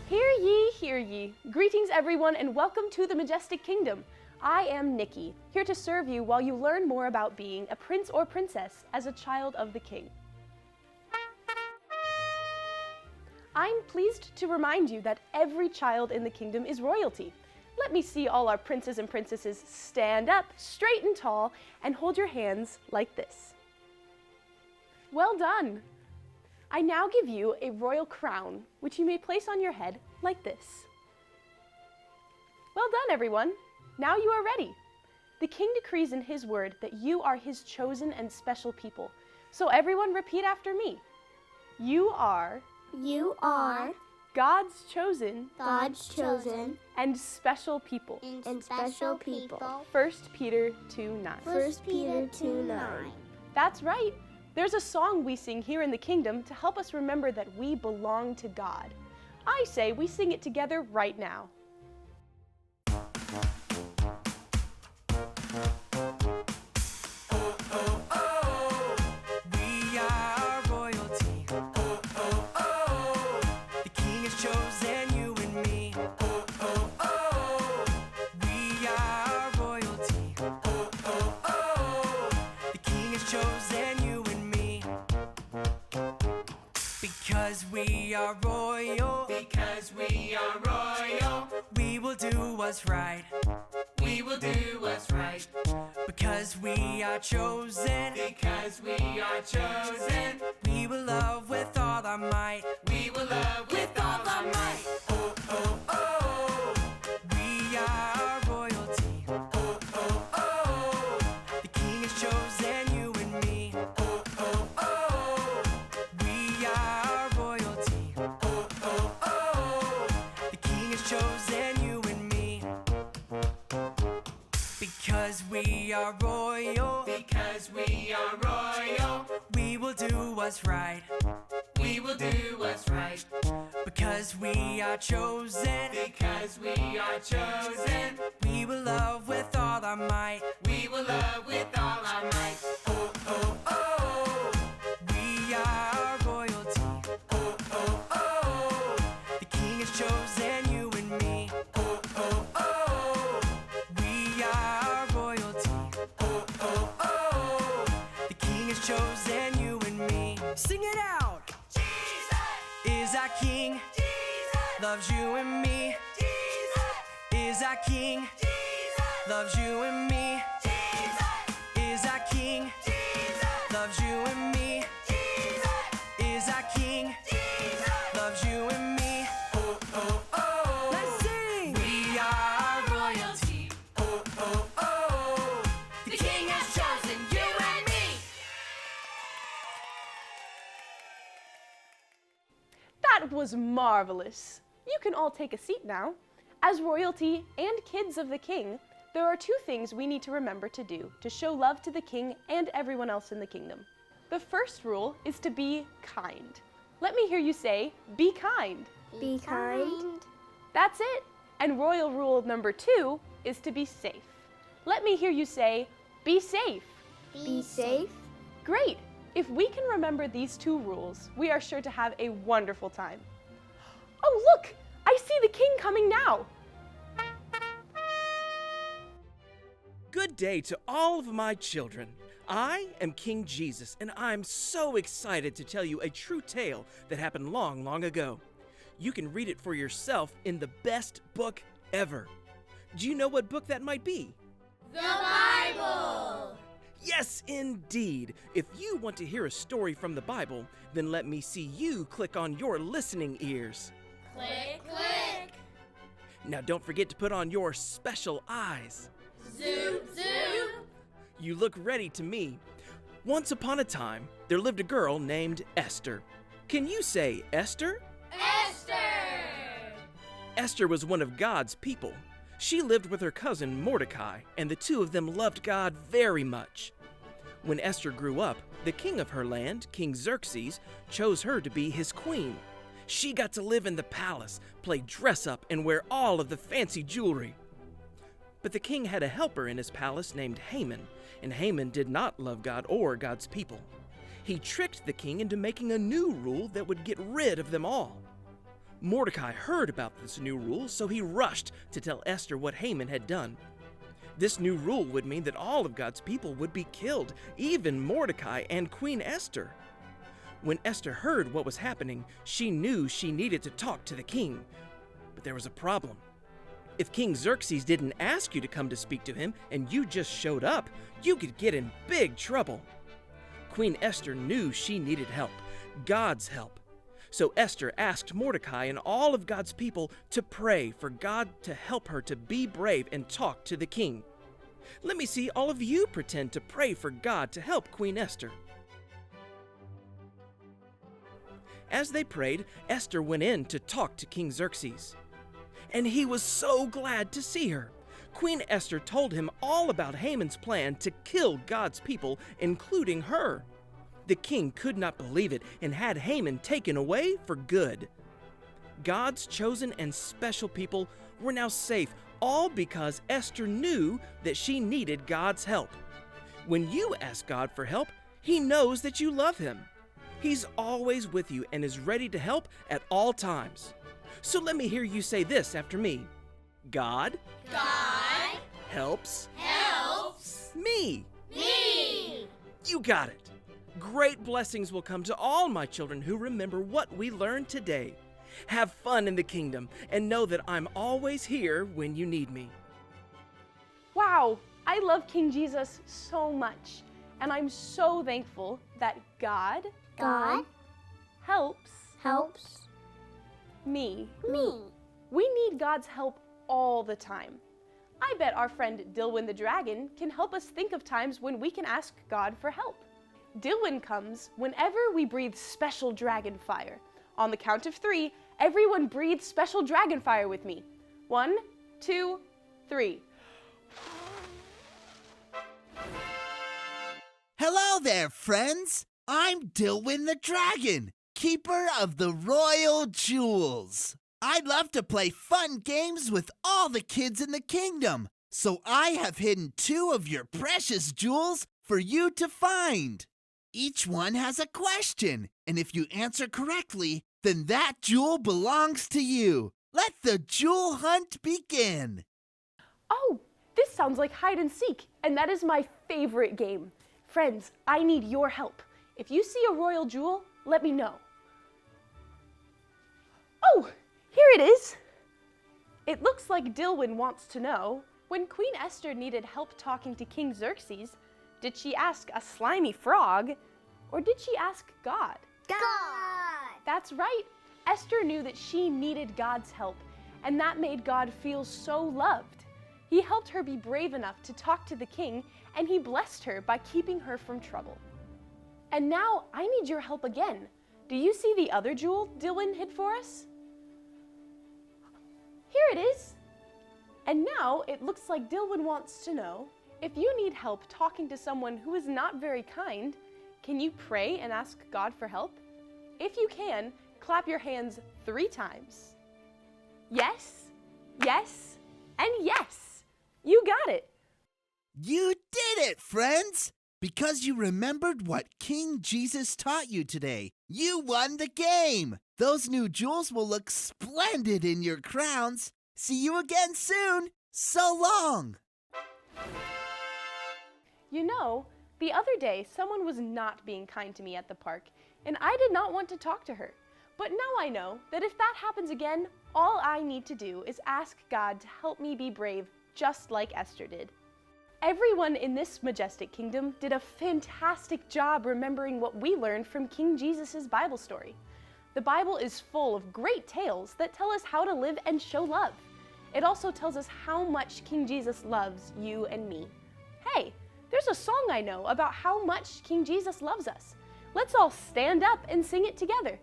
Hear ye, hear ye. Greetings everyone and welcome to the Majestic Kingdom. I am Nikki, here to serve you while you learn more about being a prince or princess as a child of the King. I'm pleased to remind you that every child in the kingdom is royalty. Let me see all our princes and princesses stand up straight and tall and hold your hands like this. Well done! I now give you a royal crown, which you may place on your head like this. Well done, everyone! Now you are ready. The King decrees in his word that you are his chosen and special people. So everyone repeat after me. You are God's chosen and special people. 1 Peter 2:9. That's right. There's a song we sing here in the kingdom to help us remember that we belong to God. I say we sing it together right now. Because we are royal, we will do what's right. Because we are chosen, we will love with all our might. Oh, oh, oh, we are royalty. Oh, oh, oh, the King has chosen you and me. Oh, oh, oh, we are royalty. Oh, oh, oh, the King has chosen you and me. Because we are royal, we will do what's right. Because we are chosen, we will love with all our might. Oh, oh, oh, we are royalty. Oh, oh, oh, the King has chosen you and me. Oh, oh, oh, we are royalty. Oh, oh, oh, the King has chosen you and me. Sing it out! Is our King, loves you and me. Is our King, loves you and me. Is our King, loves you and me. Is our King, loves you and me. Oh, oh, oh, let's sing! We are royalty. Oh, oh, oh, the King has chosen you and me. That was marvelous. You can all take a seat now. As royalty and kids of the King, there are two things we need to remember to do to show love to the King and everyone else in the kingdom. The first rule is to be kind. Let me hear you say, be kind. Be kind. That's it. And royal rule number 2 is to be safe. Let me hear you say, be safe. Be safe. Great. If we can remember these 2 rules, we are sure to have a wonderful time. Oh, look! I see the King coming now! Good day to all of my children. I am King Jesus, and I'm so excited to tell you a true tale that happened long, long ago. You can read it for yourself in the best book ever. Do you know what book that might be? The Bible! Yes, indeed. If you want to hear a story from the Bible, then let me see you click on your listening ears. Click, click! Now don't forget to put on your special eyes. Zoom, zoom! You look ready to me. Once upon a time, there lived a girl named Esther. Can you say Esther? Esther! Esther was one of God's people. She lived with her cousin Mordecai, and the two of them loved God very much. When Esther grew up, the king of her land, King Xerxes, chose her to be his queen. She got to live in the palace, play dress-up, and wear all of the fancy jewelry. But the king had a helper in his palace named Haman, and Haman did not love God or God's people. He tricked the king into making a new rule that would get rid of them all. Mordecai heard about this new rule, so he rushed to tell Esther what Haman had done. This new rule would mean that all of God's people would be killed, even Mordecai and Queen Esther. When Esther heard what was happening, she knew she needed to talk to the king. But there was a problem. If King Xerxes didn't ask you to come to speak to him and you just showed up, you could get in big trouble. Queen Esther knew she needed help, God's help. So Esther asked Mordecai and all of God's people to pray for God to help her to be brave and talk to the king. Let me see all of you pretend to pray for God to help Queen Esther. As they prayed, Esther went in to talk to King Xerxes. And he was so glad to see her. Queen Esther told him all about Haman's plan to kill God's people, including her. The king could not believe it and had Haman taken away for good. God's chosen and special people were now safe, all because Esther knew that she needed God's help. When you ask God for help, He knows that you love Him. He's always with you and is ready to help at all times. So let me hear you say this after me. God helps me. You got it. Great blessings will come to all my children who remember what we learned today. Have fun in the kingdom and know that I'm always here when you need me. Wow, I love King Jesus so much, and I'm so thankful that God helps me. We need God's help all the time. I bet our friend Dilwyn the dragon can help us think of times when we can ask God for help. Dilwyn comes whenever we breathe special dragon fire. On the count of 3, everyone breathe special dragon fire with me. 1, 2, 3. Hello there, friends. I'm Dilwyn the dragon, keeper of the royal jewels. I'd love to play fun games with all the kids in the kingdom, so I have hidden 2 of your precious jewels for you to find. Each one has a question, and if you answer correctly, then that jewel belongs to you. Let the jewel hunt begin. Oh, this sounds like hide and seek, and that is my favorite game. Friends, I need your help. If you see a royal jewel, let me know. Oh, here it is. It looks like Dilwyn wants to know, when Queen Esther needed help talking to King Xerxes, did she ask a slimy frog, or did she ask God? That's right. Esther knew that she needed God's help, and that made God feel so loved. He helped her be brave enough to talk to the king, and he blessed her by keeping her from trouble. And now I need your help again. Do you see the other jewel Dilwyn hid for us? Here it is. And now it looks like Dilwyn wants to know, if you need help talking to someone who is not very kind, can you pray and ask God for help? If you can, clap your hands 3 times. Yes, yes, and yes. You got it. You did it, friends! Because you remembered what King Jesus taught you today. You won the game! Those new jewels will look splendid in your crowns. See you again soon. So long! You know, the other day someone was not being kind to me at the park, and I did not want to talk to her. But now I know that if that happens again, all I need to do is ask God to help me be brave, just like Esther did. Everyone in this majestic kingdom did a fantastic job remembering what we learned from King Jesus' Bible story. The Bible is full of great tales that tell us how to live and show love. It also tells us how much King Jesus loves you and me. Hey, there's a song I know about how much King Jesus loves us. Let's all stand up and sing it together.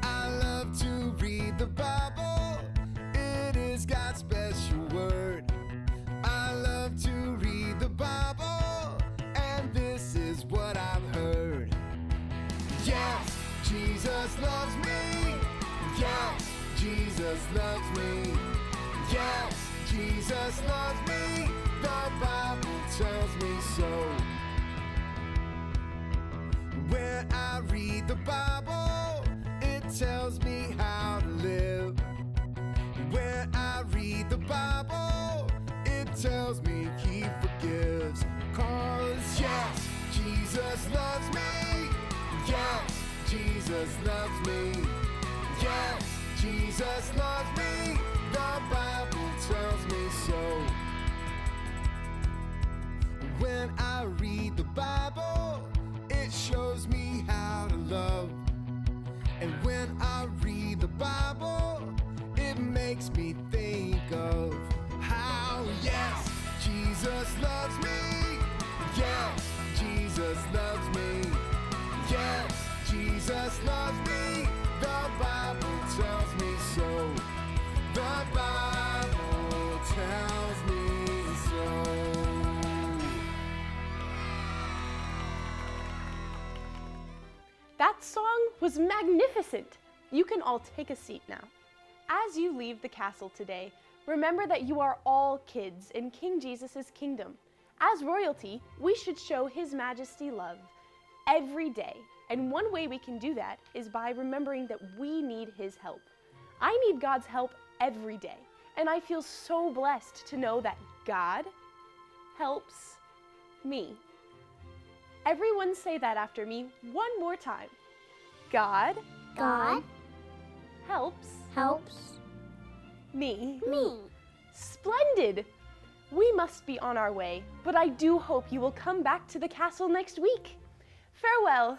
I love to read the Bible. It is God's special word. I love to read the Bible, and this is what I've heard. Yes, Jesus loves me. Yes, Jesus loves me. Yes, Jesus Jesus loves me, the Bible tells me so. When I read the Bible, it tells me how to live. When I read the Bible, it tells me he forgives. 'Cause yes, Jesus loves me. Yes, Jesus loves me. Yes, Jesus loves me. The Bible tells me so. When I read the Bible, it shows me how to love. And when I read the Bible, it makes me think of how, yes, Jesus loves me. Yes, Jesus loves me. Yes, Jesus loves me. The Bible tells me so. The Bible tells me so. That song was magnificent. You can all take a seat now. As you leave the castle today, remember that you are all kids in King Jesus' kingdom. As royalty, we should show His Majesty love every day. And one way we can do that is by remembering that we need His help. I need God's help every day, and I feel so blessed to know that God helps me. Everyone say that after me one more time. God God helps helps me. me. Splendid! We must be on our way, but I do hope you will come back to the castle next week. Farewell.